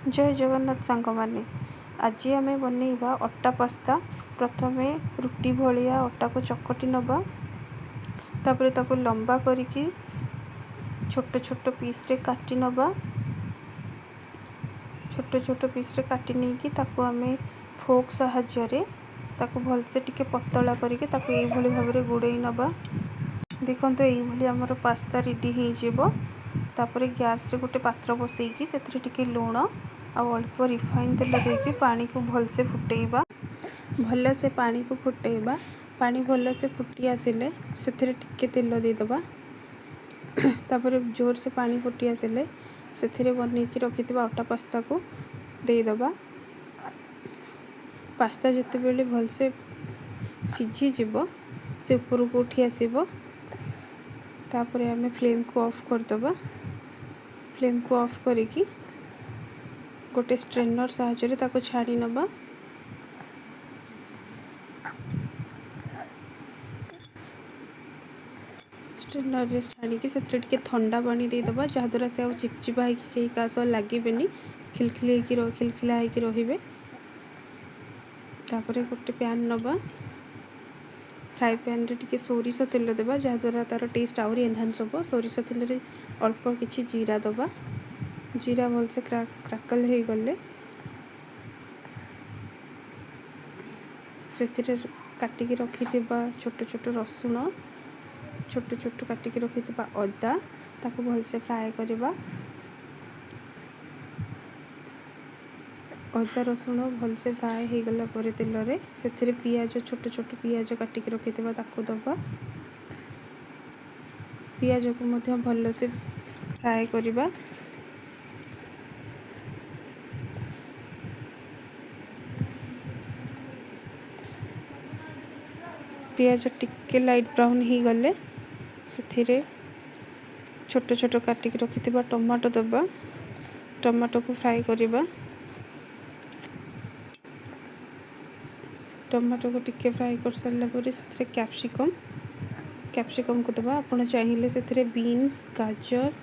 जय जगन्नाथ सांग माने आज आम बनइबा अटा पास्ता। प्रथमे रुटी भलिया अटा को चकटी नबा, तापर ताको लंबा करिकी छोट छोट पीस रे काटी नबा। छोट छोट पीस रे काटी नहीं ताको आमे फोक साहाय्य रे ताको भलसे टिके पतला करिके ताको एई भली भाबरे गुड़ेई नबा। देखंतो एई भली हमर पास्ता रेडी हे जेबो। तापर गैस रे गोटे पात्र बसैकी सेथरे टिके लूण आ अल्प रिफाइन तेल देके पानी को भलसे फुटेइबा। भलसे पानी को फुटेइबा। पानी भलसे फुटी आसिले सेथरे टिके तेल दे दबा। तापर जोर से पानी फुटी आसिले सेथरे बनेकी रखिथिबा अटा पास्ता को दे दबा। पास्ता जते बेले भलसे सिझी जिवो से ऊपर को उठी आसीबो। तापर हमें फ्लेम को ऑफ कर दबा। फ्लेम को ऑफ करिकी गोटे स्ट्रेनर साहाय्य रे ताको छाड़ी नबा। स्ट्रेनर रे छाड़ी के सेथरे टिके ठंडा पानी दे दबा, जहा द्वारा से आ चिपचिपा है कि कहीं कास लागेबेनी, खिलखिला है कि रहिबे। तापर गोटे पैन नबा। फ्राई पैन रे टिके सोरिष तेल देबा, जहा द्वारा तार टेस्ट आउरी एनहांस होबो। सोरिष तेल रे अल्प किछि जीरा दबा। जीरा भलसे क्राकल हो गले सेथिरे काटिकी रखिथिबा छोट छोट रसुण, छोट छोट काटिकी रखिथिबा अदा ताको भलसे फ्राए करबा। अदा रसुण भलसे फ्राए हो गला परे तेल रे सेथिरे पियाज, छोट छोट पियाज काटिकी रखिथिबा ताको दबा। पियाज को मध्य भलसे फ्राए करबा। पियाज टिके लाइट ब्राउन हो गले सेथिरे छोट छोट काटिकी रखिथिबा टमाटो दबा। टमाटो को फ्राए करबा। टमाटो को टिके फ्राए कर सारला परे सेथिरे कैप्सिकम को दबा। आपण चाहिए सेथिरे बीन्स, गाजर,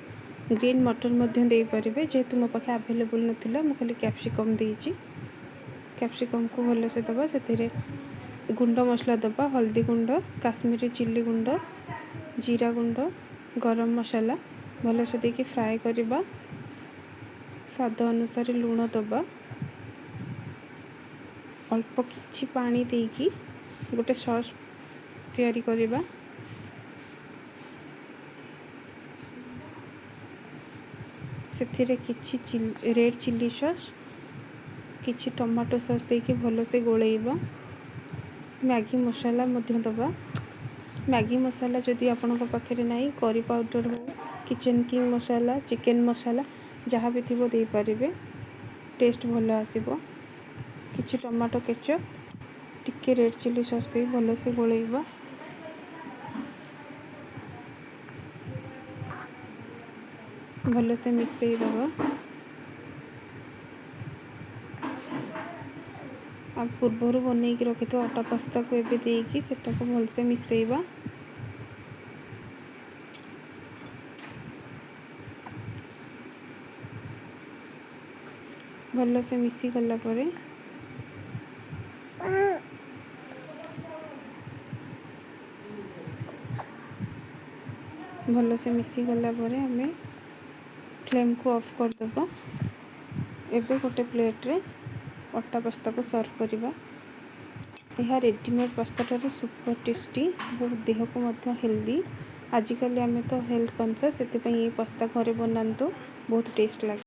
ग्रीन मटर मध्य दे पारिबे। जेहेतु मो पाखे अवेलेबल नथिला मो खाली कैप्सिकम देइची। कैप्सिकम को भलसे दबा। सेथिरे गुंड मसला दबा, हल्दी गुंड, काश्मीरी चिल्ली गुंड, जीरा गुंड, गरम मसाला भलसे देके फ्राए करबा। स्वाद अनुसार लूण दबा। अल्प किछि पानी देकी गोटे सॉस तैयारी करबा। सेथिरे किछि रेड चिल्ली सॉस, किछि टमाटो सॉस देके भलसे गोलेइबा। मैगी मसाला मध्य दबा। मैगी मसाला जदि आपनको पाखे नहीं, करी पाउडर हो, किचन किंग मसाला, चिकन मसाला जहाँ भी थी दे पारिबे, टेस्ट भलो आसीबो। किछि टमाटो केचप, टिके रेड चिल्ली सॉस दे भलसे गोलेइबा। भलसे मिसई दबा। आ पूर्वर बनईकी रखि अटा पास्ता को एबे देकी सेटा को भलसे मिसईबा। भलसे मिसी गला परे भलसे मिसी गला परे हमें फ्लेम को ऑफ कर दबा। एबे गोटे प्लेट रे अटा पास्ता को सर्व करबा। यह रेडीमेड पास्ता ठारू सुपर टेस्टी, बहुत देह को मध्य हेल्दी। आजिकल आमे तो हेल्थ कॉन्शियस, सेति पई ये पास्ता घरे बनांतु, बहुत टेस्ट लागे।